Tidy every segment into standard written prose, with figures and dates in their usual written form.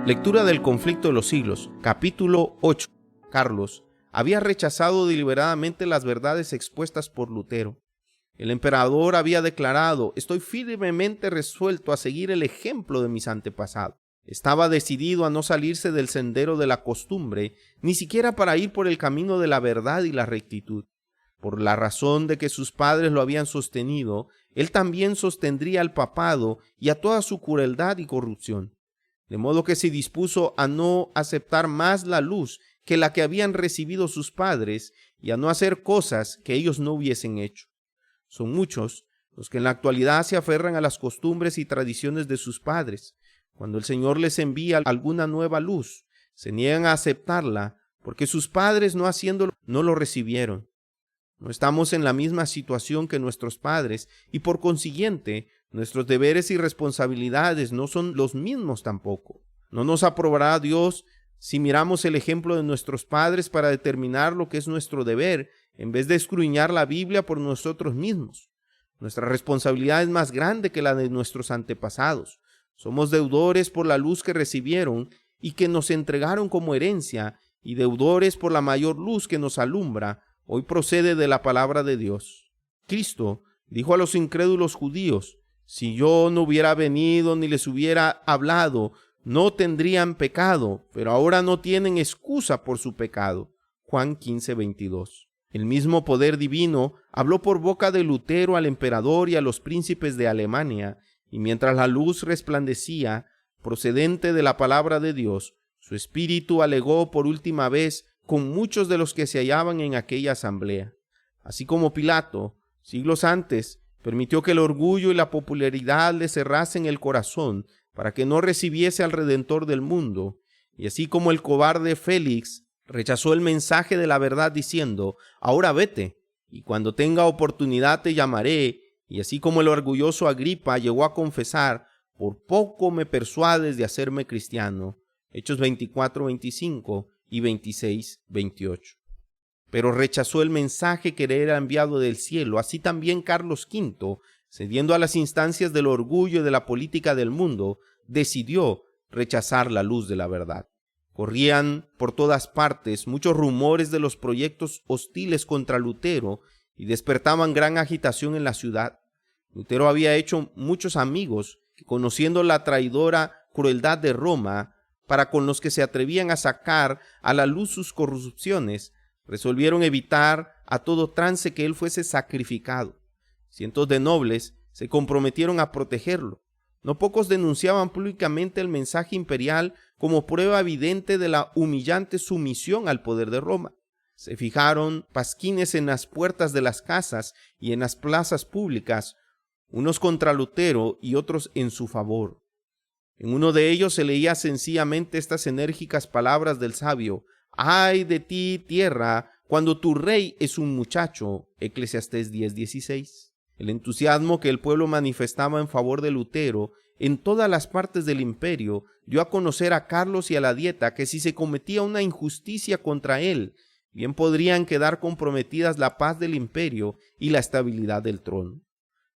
Lectura del conflicto de los siglos, capítulo 8. Carlos había rechazado deliberadamente las verdades expuestas por Lutero. El emperador había declarado: estoy firmemente resuelto a seguir el ejemplo de mis antepasados. Estaba decidido a no salirse del sendero de la costumbre, ni siquiera para ir por el camino de la verdad y la rectitud. Por la razón de que sus padres lo habían sostenido, él también sostendría al papado y a toda su crueldad y corrupción. De modo que se dispuso a no aceptar más la luz que la que habían recibido sus padres y a no hacer cosas que ellos no hubiesen hecho. Son muchos los que en la actualidad se aferran a las costumbres y tradiciones de sus padres. Cuando el Señor les envía alguna nueva luz, se niegan a aceptarla porque sus padres, no haciéndolo, no lo recibieron. No estamos en la misma situación que nuestros padres y por consiguiente nuestros deberes y responsabilidades no son los mismos tampoco. No nos aprobará Dios si miramos el ejemplo de nuestros padres para determinar lo que es nuestro deber, en vez de escudriñar la Biblia por nosotros mismos. Nuestra responsabilidad es más grande que la de nuestros antepasados. Somos deudores por la luz que recibieron y que nos entregaron como herencia, y deudores por la mayor luz que nos alumbra. Hoy procede de la palabra de Dios. Cristo dijo a los incrédulos judíos: si yo no hubiera venido ni les hubiera hablado, no tendrían pecado, pero ahora no tienen excusa por su pecado. Juan 15:22. El mismo poder divino habló por boca de Lutero al emperador y a los príncipes de Alemania, y mientras la luz resplandecía, procedente de la palabra de Dios, su espíritu alegó por última vez con muchos de los que se hallaban en aquella asamblea. Así como Pilato, siglos antes, permitió que el orgullo y la popularidad le cerrasen el corazón para que no recibiese al Redentor del mundo, y así como el cobarde Félix rechazó el mensaje de la verdad diciendo: ahora vete, y cuando tenga oportunidad te llamaré, y así como el orgulloso Agripa llegó a confesar: por poco me persuades de hacerme cristiano. Hechos 24:25 y 26:28. Pero rechazó el mensaje que le era enviado del cielo. Así también Carlos V, cediendo a las instancias del orgullo y de la política del mundo, decidió rechazar la luz de la verdad. Corrían por todas partes muchos rumores de los proyectos hostiles contra Lutero y despertaban gran agitación en la ciudad. Lutero había hecho muchos amigos que, conociendo la traidora crueldad de Roma, para con los que se atrevían a sacar a la luz sus corrupciones, resolvieron evitar a todo trance que él fuese sacrificado. Cientos de nobles se comprometieron a protegerlo. No pocos denunciaban públicamente el mensaje imperial como prueba evidente de la humillante sumisión al poder de Roma. Se fijaron pasquines en las puertas de las casas y en las plazas públicas, unos contra Lutero y otros en su favor. En uno de ellos se leía sencillamente estas enérgicas palabras del sabio: ¡ay de ti, tierra, cuando tu rey es un muchacho! Eclesiastés 10:16. El entusiasmo que el pueblo manifestaba en favor de Lutero en todas las partes del imperio dio a conocer a Carlos y a la Dieta que si se cometía una injusticia contra él, bien podrían quedar comprometidas la paz del imperio y la estabilidad del trono.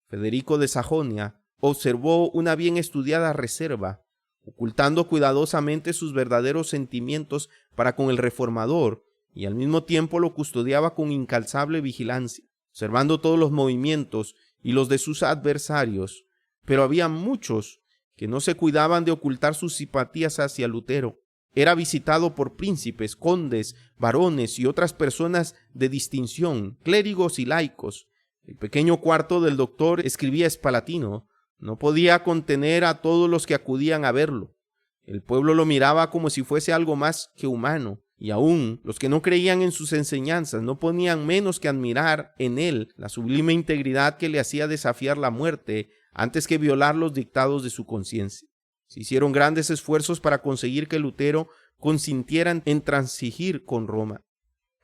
Federico de Sajonia observó una bien estudiada reserva, ocultando cuidadosamente sus verdaderos sentimientos para con el reformador, y al mismo tiempo lo custodiaba con incansable vigilancia, observando todos los movimientos y los de sus adversarios. Pero había muchos que no se cuidaban de ocultar sus simpatías hacia Lutero. Era visitado por príncipes, condes, varones y otras personas de distinción, clérigos y laicos. El pequeño cuarto del doctor, escribía Spalatino, no podía contener a todos los que acudían a verlo. El pueblo lo miraba como si fuese algo más que humano, y aún los que no creían en sus enseñanzas no ponían menos que admirar en él la sublime integridad que le hacía desafiar la muerte antes que violar los dictados de su conciencia. Se hicieron grandes esfuerzos para conseguir que Lutero consintiera en transigir con Roma.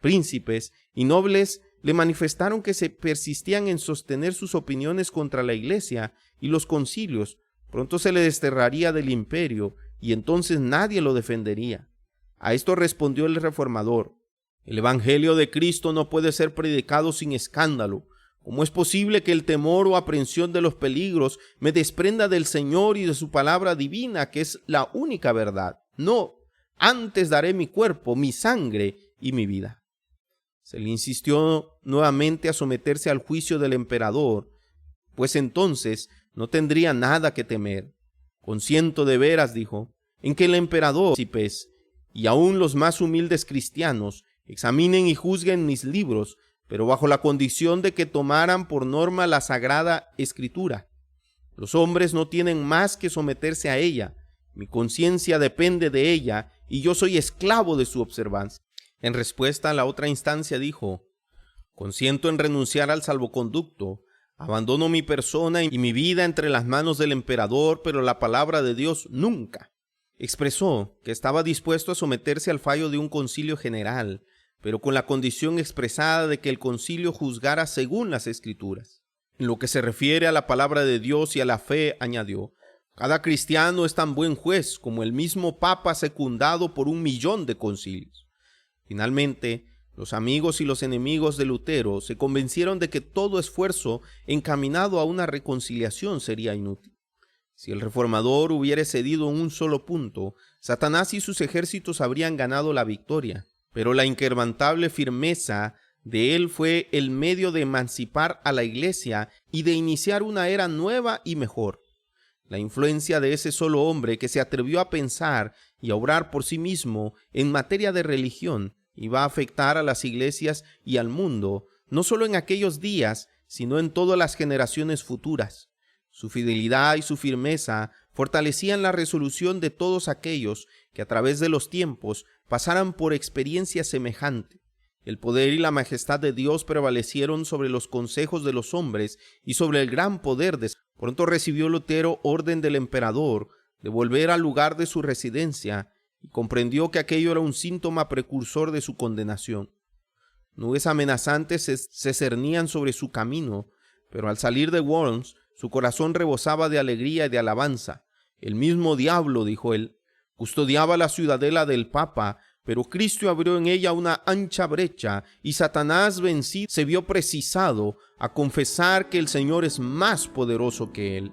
Príncipes y nobles le manifestaron que se persistían en sostener sus opiniones contra la Iglesia y los concilios. Pronto se le desterraría del imperio y entonces nadie lo defendería. A esto respondió el reformador: el evangelio de Cristo no puede ser predicado sin escándalo. ¿Cómo es posible que el temor o aprensión de los peligros me desprenda del Señor y de su palabra divina, que es la única verdad? No, antes daré mi cuerpo, mi sangre y mi vida. Se le insistió nuevamente a someterse al juicio del emperador, pues entonces no tendría nada que temer. Consiento de veras, dijo, en que el emperador, príncipes y aún los más humildes cristianos examinen y juzguen mis libros, pero bajo la condición de que tomaran por norma la Sagrada Escritura. Los hombres no tienen más que someterse a ella. Mi conciencia depende de ella y yo soy esclavo de su observancia. En respuesta a la otra instancia dijo: consiento en renunciar al salvoconducto, abandono mi persona y mi vida entre las manos del emperador, pero la palabra de Dios nunca. Expresó que estaba dispuesto a someterse al fallo de un concilio general, pero con la condición expresada de que el concilio juzgara según las Escrituras. En lo que se refiere a la palabra de Dios y a la fe, añadió: cada cristiano es tan buen juez como el mismo Papa secundado por 1.000.000 de concilios. Finalmente, los amigos y los enemigos de Lutero se convencieron de que todo esfuerzo encaminado a una reconciliación sería inútil. Si el reformador hubiera cedido en un solo punto, Satanás y sus ejércitos habrían ganado la victoria, pero la inquebrantable firmeza de él fue el medio de emancipar a la Iglesia y de iniciar una era nueva y mejor. La influencia de ese solo hombre que se atrevió a pensar y a obrar por sí mismo en materia de religión iba a afectar a las iglesias y al mundo, no solo en aquellos días, sino en todas las generaciones futuras. Su fidelidad y su firmeza fortalecían la resolución de todos aquellos que a través de los tiempos pasaran por experiencia semejante. El poder y la majestad de Dios prevalecieron sobre los consejos de los hombres y sobre el gran poder de... Pronto recibió Lutero orden del emperador de volver al lugar de su residencia y comprendió que aquello era un síntoma precursor de su condenación. Nubes amenazantes se cernían sobre su camino, pero al salir de Worms, su corazón rebosaba de alegría y de alabanza. El mismo diablo, dijo él, custodiaba la ciudadela del Papa, pero Cristo abrió en ella una ancha brecha y Satanás vencido se vio precisado a confesar que el Señor es más poderoso que él.